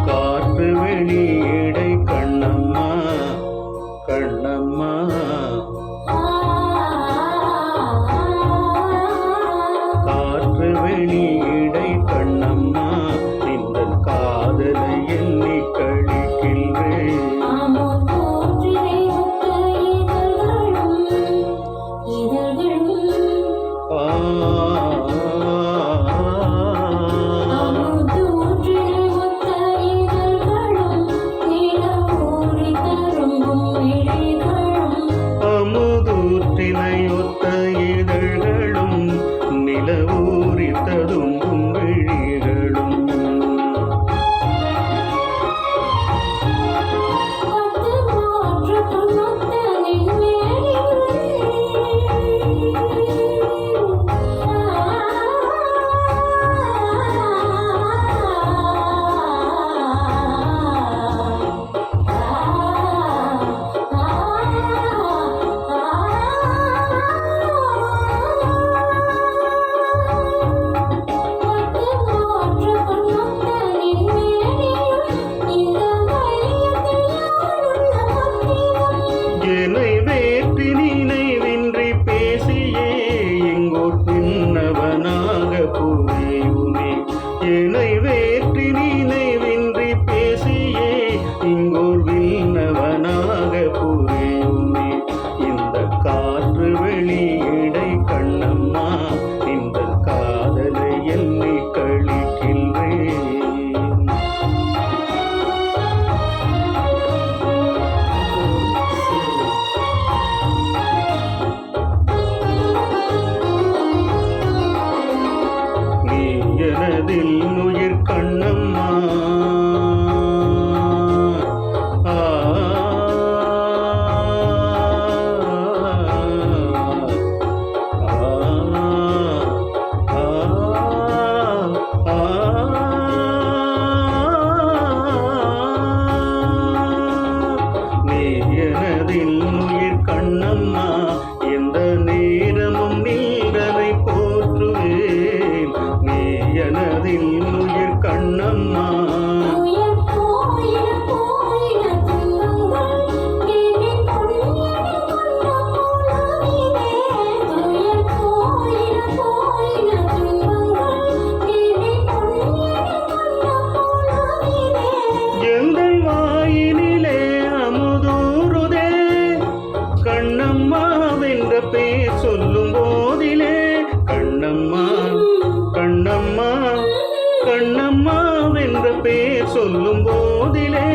காற்று வெளியிடை கண்ணம்மா கண்ணம்மா, காற்று வெளியிடை கண்ணம்மா, இந்த காதலை எண்ணி கழிக்கின்றேன். அமுதூற்றினையொத்த இதழ்களும் நிலவூரி ததும்பும் விழிகளும், என்னை வேற்றி நினைவின்றி பேசியே எங்கோர் பின்னவனாக புரியுமே. என்னை வேற்றி நினைவின்றி பேசியே இங்கோர் விண்ணவனாக புரியுமே. இந்த காற்று வெளியிடை கண்ணம்மா, இந்த காதலை எண்ணி கழிக்கின்றேன். எனதில் உயிர் கண்ணம்மா, நீ எனதில் உயிர் கண்ணம்மா, எந்த நேரமும் நீடனை போற்றுவேன். நீ எனதில் உயிர் கண்ணம்மா, எங்கள் வாயினிலே அமுதூறுதே கண்ணம்மா வென்ற பேர் சொல்லும் போதிலே. கண்ணம்மா கண்ணம்மா கண்ணம்மா வென்ற பேர் சொல்லும் போதிலே